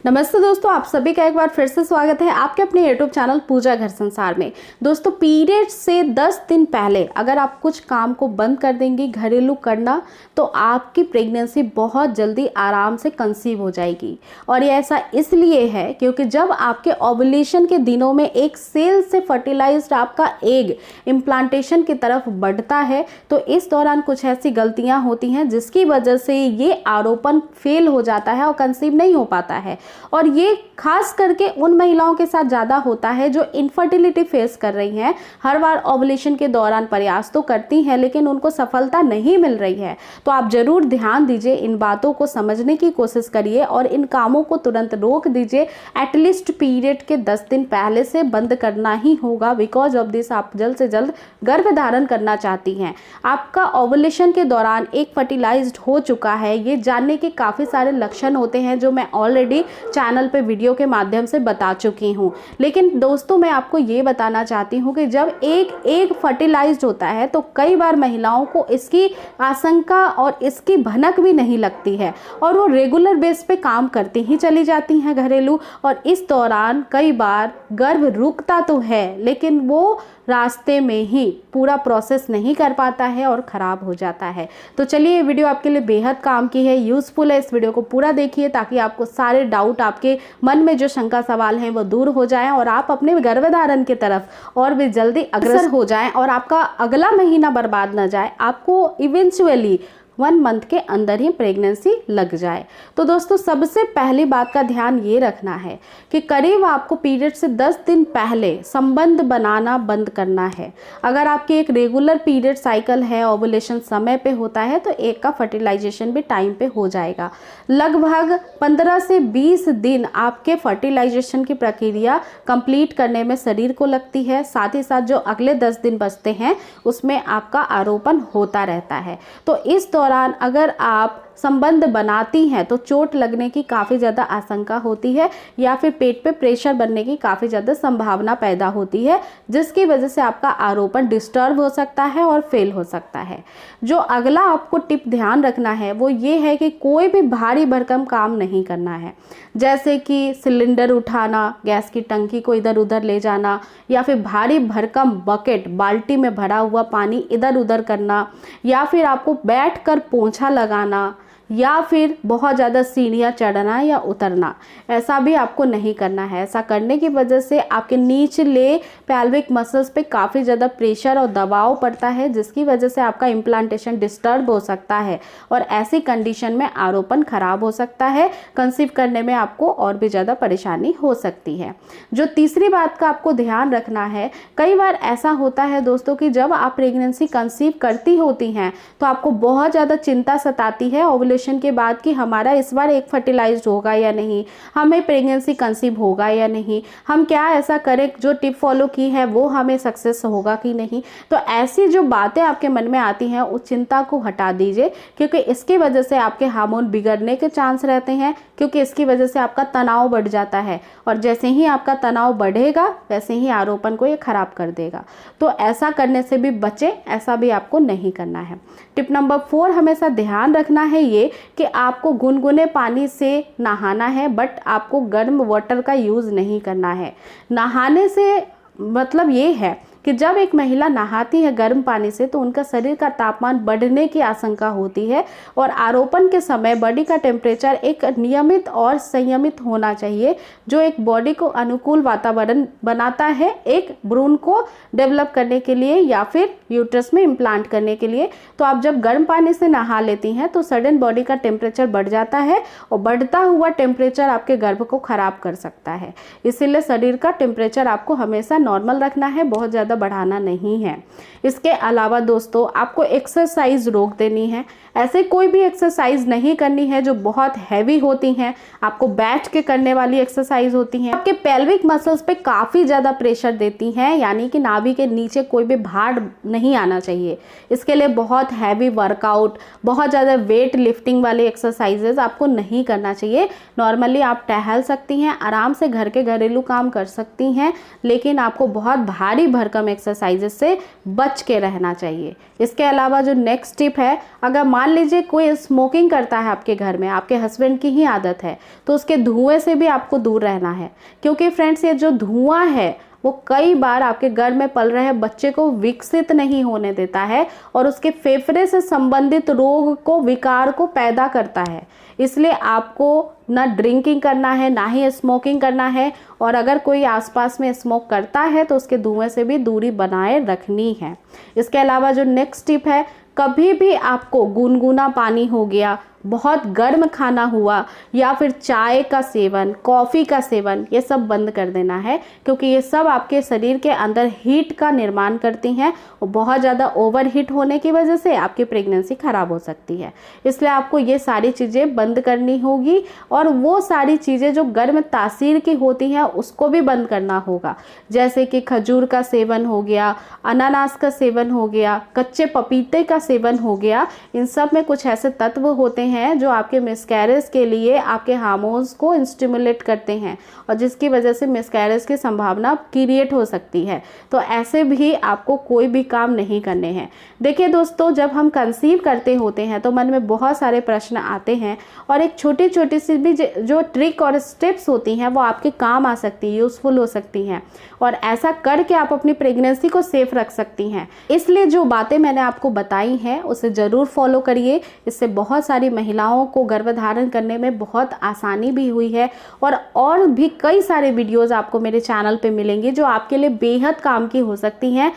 नमस्ते दोस्तों, आप सभी का एक बार फिर से स्वागत है आपके अपने यूट्यूब चैनल पूजा घर संसार में। दोस्तों, पीरियड से 10 दिन पहले अगर आप कुछ काम को बंद कर देंगी घरेलू करना, तो आपकी प्रेगनेंसी बहुत जल्दी आराम से कंसीव हो जाएगी। और ये ऐसा इसलिए है क्योंकि जब आपके ओवुलेशन के दिनों में एक सेल से फर्टिलाइज्ड आपका एग इम्प्लांटेशन की तरफ बढ़ता है, तो इस दौरान कुछ ऐसी गलतियां होती हैं जिसकी वजह से ये आरोपण फेल हो जाता है और कंसीव नहीं हो पाता है। और ये खास करके उन महिलाओं के साथ ज़्यादा होता है जो इनफर्टिलिटी फेस कर रही हैं। हर बार ओवुलेशन के दौरान प्रयास तो करती हैं लेकिन उनको सफलता नहीं मिल रही है। तो आप ज़रूर ध्यान दीजिए, इन बातों को समझने की कोशिश करिए और इन कामों को तुरंत रोक दीजिए। एटलीस्ट पीरियड के 10 दिन पहले से बंद करना ही होगा। बिकॉज ऑफ दिस आप जल्द से जल्द गर्भ धारण करना चाहती हैं। आपका ओवुलेशन के दौरान एक फर्टिलाइज्ड हो चुका है, ये जानने के काफ़ी सारे लक्षण होते हैं जो मैं ऑलरेडी चैनल पे वीडियो के माध्यम से बता चुकी हूँ। लेकिन दोस्तों, मैं आपको ये बताना चाहती हूँ कि जब एक फर्टिलाइज्ड होता है तो कई बार महिलाओं को इसकी आशंका और इसकी भनक भी नहीं लगती है और वो रेगुलर बेस पे काम करती ही चली जाती हैं घरेलू। और इस दौरान कई बार गर्भ रुकता तो है लेकिन वो रास्ते में ही पूरा प्रोसेस नहीं कर पाता है और ख़राब हो जाता है। तो चलिए, ये वीडियो आपके लिए बेहद काम की है, यूज़फुल है। इस वीडियो को पूरा देखिए ताकि आपको सारे डाउट, आपके मन में जो शंका सवाल हैं वो दूर हो जाएं और आप अपने गर्भधारण की तरफ और भी जल्दी अग्रसर हो जाएं और आपका अगला महीना बर्बाद न जाए, आपको इवेंचुअली 1 मंथ के अंदर ही प्रेगनेंसी लग जाए। तो दोस्तों, सबसे पहली बात का ध्यान ये रखना है कि करीब आपको पीरियड से 10 दिन पहले संबंध बनाना बंद करना है। अगर आपकी एक रेगुलर पीरियड साइकिल है, ओवुलेशन समय पे होता है, तो एक का फर्टिलाइजेशन भी टाइम पे हो जाएगा। लगभग 15 से 20 दिन आपके फर्टिलाइजेशन की प्रक्रिया कंप्लीट करने में शरीर को लगती है। साथ ही साथ जो अगले 10 दिन बचते हैं उसमें आपका आरोपण होता रहता है। तो इस दौरान अगर आप संबंध बनाती हैं तो चोट लगने की काफ़ी ज़्यादा आशंका होती है या फिर पेट पे प्रेशर बनने की काफ़ी ज़्यादा संभावना पैदा होती है, जिसकी वजह से आपका आरोपण डिस्टर्ब हो सकता है और फेल हो सकता है। जो अगला आपको टिप ध्यान रखना है वो ये है कि कोई भी भारी भरकम काम नहीं करना है, जैसे कि सिलेंडर उठाना, गैस की टंकी को इधर उधर ले जाना या फिर भारी भरकम बकेट, बाल्टी में भरा हुआ पानी इधर उधर करना, या फिर आपको बैठकर पोंछा लगाना, या फिर बहुत ज़्यादा सीढ़ियाँ चढ़ना या उतरना। ऐसा भी आपको नहीं करना है। ऐसा करने की वजह से आपके निचले पेल्विक मसल्स पे काफ़ी ज़्यादा प्रेशर और दबाव पड़ता है, जिसकी वजह से आपका इम्प्लांटेशन डिस्टर्ब हो सकता है और ऐसी कंडीशन में आरोपण खराब हो सकता है। कंसीव करने में आपको और भी ज़्यादा परेशानी हो सकती है। जो तीसरी बात का आपको ध्यान रखना है, कई बार ऐसा होता है दोस्तों कि जब आप प्रेगनेंसी कंसीव करती होती हैं तो आपको बहुत ज़्यादा चिंता सताती है ओवुलेशन के बाद कि हमारा इस बार एक फर्टिलाइज्ड होगा या नहीं, हमें प्रेगनेंसी कंसीव होगा या नहीं, हम क्या ऐसा करें, जो टिप फॉलो की है वो हमें सक्सेस होगा कि नहीं। तो ऐसी जो बातें आपके मन में आती हैं उस चिंता को हटा दीजिए, क्योंकि इसकी वजह से आपके हार्मोन बिगड़ने के चांस रहते हैं, क्योंकि इसकी वजह से आपका तनाव बढ़ जाता है और जैसे ही आपका तनाव बढ़ेगा वैसे ही आरोपण को ये खराब कर देगा। तो ऐसा करने से भी बचें, ऐसा भी आपको नहीं करना है। टिप नंबर 4 हमेशा ध्यान रखना है ये कि आपको गुनगुने पानी से नहाना है, बट आपको गर्म वाटर का यूज़ नहीं करना है। नहाने से मतलब ये है कि जब एक महिला नहाती है गर्म पानी से तो उनका शरीर का तापमान बढ़ने की आशंका होती है और आरोपण के समय बॉडी का टेम्परेचर एक नियमित और संयमित होना चाहिए, जो एक बॉडी को अनुकूल वातावरण बनाता है एक भ्रूण को डेवलप करने के लिए या फिर यूट्रस में इम्प्लांट करने के लिए। तो आप जब गर्म पानी से नहा लेती हैं तो सडन बॉडी का टेम्परेचर बढ़ जाता है और बढ़ता हुआ टेम्परेचर आपके गर्भ को खराब कर सकता है। इसीलिए शरीर का टेम्परेचर आपको हमेशा नॉर्मल रखना है, बहुत ज़्यादा बढ़ाना नहीं है। इसके अलावा दोस्तों, आपको एक्सरसाइज रोक देनी है। ऐसे कोई भी एक्सरसाइज नहीं करनी है जो बहुत हैवी होती हैं। आपको बैठ के करने वाली एक्सरसाइज होती हैं, आपके पेल्विक मसल्स पे काफ़ी ज़्यादा प्रेशर देती हैं, यानी कि नाभि के नीचे कोई भी भार नहीं आना चाहिए। इसके लिए बहुत हैवी वर्कआउट, बहुत ज़्यादा वेट लिफ्टिंग वाले एक्सरसाइजेज आपको नहीं करना चाहिए। नॉर्मली आप टहल सकती हैं, आराम से घर के घरेलू काम कर सकती हैं, लेकिन आपको बहुत भारी भरकम मैक्सिमम एक्सरसाइजेस से बच के रहना चाहिए। इसके अलावा जो नेक्स्ट टिप है, अगर मान लीजिए कोई स्मोकिंग करता है आपके घर में, आपके हस्बैंड की ही आदत है, तो उसके धुएं से भी आपको दूर रहना है, क्योंकि फ्रेंड्स ये जो धुआं है वो कई बार आपके घर में पल रहे बच्चे को विकसित नहीं होने देता है और उसके फेफड़े से संबंधित रोग को, विकार को पैदा करता है। इसलिए आपको ना ड्रिंकिंग करना है, ना ही स्मोकिंग करना है, और अगर कोई आसपास में स्मोक करता है तो उसके धुएं से भी दूरी बनाए रखनी है। इसके अलावा जो नेक्स्ट टिप है, कभी भी आपको गुनगुना पानी हो गया, बहुत गर्म खाना हुआ, या फिर चाय का सेवन, कॉफ़ी का सेवन, ये सब बंद कर देना है, क्योंकि ये सब आपके शरीर के अंदर हीट का निर्माण करती हैं और बहुत ज़्यादा ओवर हीट होने की वजह से आपकी प्रेगनेंसी ख़राब हो सकती है। इसलिए आपको ये सारी चीज़ें बंद करनी होगी, और वो सारी चीज़ें जो गर्म तासीर की होती हैं उसको भी बंद करना होगा, जैसे कि खजूर का सेवन हो गया, अनानास का सेवन हो गया, कच्चे पपीते का सेवन हो गया। इन सब में कुछ ऐसे तत्व होते हैं जो आपके मिसकैरेज के लिए आपके हार्मोन्स को स्टिमुलेट करते हैं और जिसकी वजह से मिसकैरेज की संभावना क्रिएट हो सकती है। तो ऐसे भी आपको कोई भी काम नहीं करने हैं। देखिए दोस्तों, जब हम कंसीव करते होते हैं तो मन में बहुत सारे प्रश्न आते हैं, और एक छोटी छोटी सी भी जो ट्रिक और स्टेप्स होती हैं वो आपके काम आ सकती है, यूज़फुल हो सकती हैं, और ऐसा करके आप अपनी प्रेगनेंसी को सेफ रख सकती हैं। इसलिए जो बातें मैंने आपको बताई हैं उसे ज़रूर फॉलो करिए। इससे बहुत सारी महिलाओं को गर्भधारण करने में बहुत आसानी भी हुई है, और भी कई सारे वीडियोस आपको मेरे चैनल पे मिलेंगे जो आपके लिए बेहद काम की हो सकती हैं।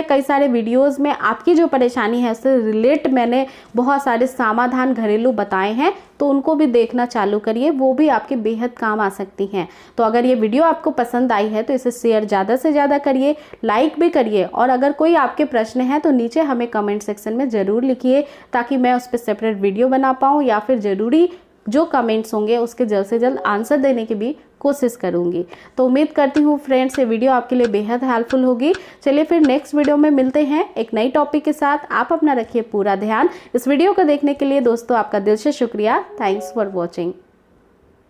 कई सारे वीडियोस में आपकी जो परेशानी है उससे रिलेट मैंने बहुत सारे समाधान घरेलू बताए हैं, तो उनको भी देखना चालू करिए, वो भी आपके बेहद काम आ सकती हैं। तो अगर ये वीडियो आपको पसंद आई है तो इसे शेयर ज़्यादा से ज़्यादा करिए, लाइक भी करिए, और अगर कोई आपके प्रश्न हैं तो नीचे हमें कमेंट सेक्शन में ज़रूर लिखिए, ताकि मैं उस पर सेपरेट वीडियो बना पाऊँ, या फिर ज़रूरी जो कमेंट्स होंगे उसके जल्द से जल्द आंसर देने की भी कोशिश करूंगी। तो उम्मीद करती हूँ फ्रेंड्स ये वीडियो आपके लिए बेहद हेल्पफुल होगी। चलिए फिर नेक्स्ट वीडियो में मिलते हैं एक नई टॉपिक के साथ। आप अपना रखिए पूरा ध्यान। इस वीडियो को देखने के लिए दोस्तों आपका दिल से शुक्रिया। Thanks for watching.